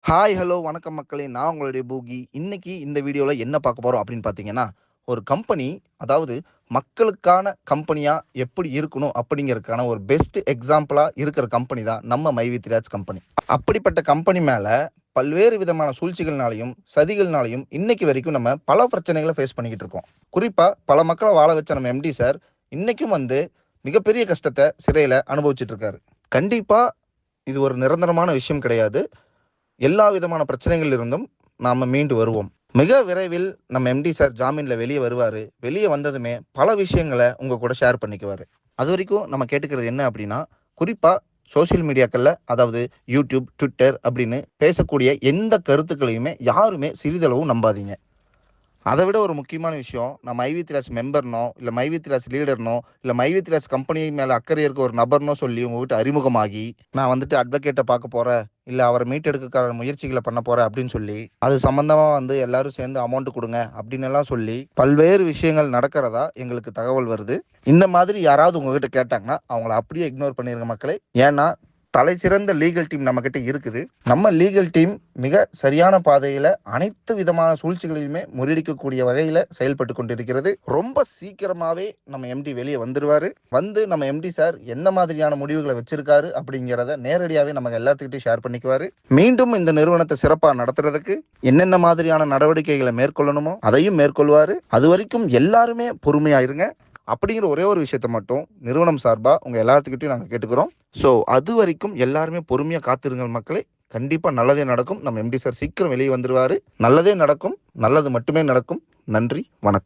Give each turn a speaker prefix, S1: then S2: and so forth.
S1: Hi, hello, வணக்கம் மக்களே. நான் உங்களுடைய பூகி. இன்னைக்கு இந்த வீடியோல என்ன பார்க்க போறோம் அப்படின்னு பார்த்தீங்கன்னா, ஒரு கம்பெனி, அதாவது மக்களுக்கான கம்பெனியா எப்படி இருக்கணும் அப்படிங்கிறதுக்கான ஒரு பெஸ்ட் எக்ஸாம்பிளா இருக்கிற கம்பெனி தான் நம்ம மை வித் ராஜ் கம்பெனி. அப்படிப்பட்ட கம்பெனி மேல பல்வேறு விதமான சூழ்ச்சிகள்னாலையும், சதிகள்னாலையும் இன்னைக்கு வரைக்கும் நம்ம பல பிரச்சனைகளை ஃபேஸ் பண்ணிக்கிட்டு இருக்கோம். குறிப்பா பல மக்களை வாழ வச்ச நம்ம எம்டி சார் இன்னைக்கும் மிகப்பெரிய கஷ்டத்தை சிறையில அனுபவிச்சுட்டு இருக்காரு. கண்டிப்பா இது ஒரு நிரந்தரமான விஷயம் கிடையாது. எல்லா விதமான பிரச்சனைகள் இருந்தும் நாம மீண்டு வருவோம். மிக விரைவில் நம்ம எம்டி சார் ஜாமீன்ல வெளியே வருவாரு. வெளியே வந்ததுமே பல விஷயங்களை உங்க கூட ஷேர் பண்ணிக்குவாரு. அது வரைக்கும் நம்ம கேட்டுக்கிறது என்ன அப்படின்னா, குறிப்பா சோசியல் மீடியாக்கள்ல, அதாவது யூடியூப், ட்விட்டர் அப்படின்னு பேசக்கூடிய எந்த கருத்துக்களையுமே யாருமே சிறிதளவும் நம்பாதீங்க. அதை விட ஒரு முக்கியமான விஷயம், நான் மை வித் ராஜ் மெம்பர்னோ, இல்லை மை வித் ராஜ் லீடர்னோ, இல்லை மை வித் ராஜ் கம்பெனி மேலே அக்கறை இருக்க ஒரு நபர்னோ சொல்லி உங்ககிட்ட அறிமுகமாகி, நான் அட்வொகேட்டை பார்க்க போகிறேன், இல்லை அவரை மீட்டெடுக்க முயற்சிகளை பண்ண போகிறேன் அப்படின்னு சொல்லி, அது சம்மந்தமாக எல்லாரும் சேர்ந்து அமௌண்ட் கொடுங்க அப்படின்னு எல்லாம் சொல்லி பல்வேறு விஷயங்கள் நடக்கிறதா எங்களுக்கு தகவல் வருது. இந்த மாதிரி யாராவது உங்ககிட்ட கேட்டாங்கன்னா அவங்கள அப்படியே இக்னோர் பண்ணிருங்க மக்களே. ஏன்னா தலை சிறந்த லீகல் டீம் நம்ம கிட்ட இருக்குது. நம்ம லீகல் டீம் மிக சரியான பாதையில அனைத்து விதமான சூழ்ச்சிகளையுமே முறியடிக்கக்கூடிய வகையில செயல்பட்டு கொண்டிருக்கிறது. ரொம்ப சீக்கிரமாவே நம்ம எம்டி வெளியே வந்துருவாரு. நம்ம எம்டி சார் எந்த மாதிரியான முடிவுகளை வச்சிருக்காரு அப்படிங்கிறத நேரடியாவே நம்ம எல்லாத்துக்கிட்டையும் ஷேர் பண்ணிக்குவாரு. மீண்டும் இந்த நிறுவனத்தை சிறப்பா நடத்துறதுக்கு என்னென்ன மாதிரியான நடவடிக்கைகளை மேற்கொள்ளணுமோ அதையும் மேற்கொள்வாரு. அது வரைக்கும் எல்லாருமே பொறுமையா இருங்க அப்படிங்கிற ஒரே ஒரு விஷயத்த மட்டும் நிறுவனம் சார்பா உங்க எல்லாத்துக்கிட்டையும் நாங்கள் கேட்டுக்கிறோம். ஸோ அது வரைக்கும் எல்லாருமே பொறுமையாக காத்திருங்கள் மக்களே. கண்டிப்பாக நல்லதே நடக்கும். நம்ம எம்டி சார் சீக்கிரம் வெளியே வந்துருவாரு. நல்லதே நடக்கும். நல்லது மட்டுமே நடக்கும். நன்றி, வணக்கம்.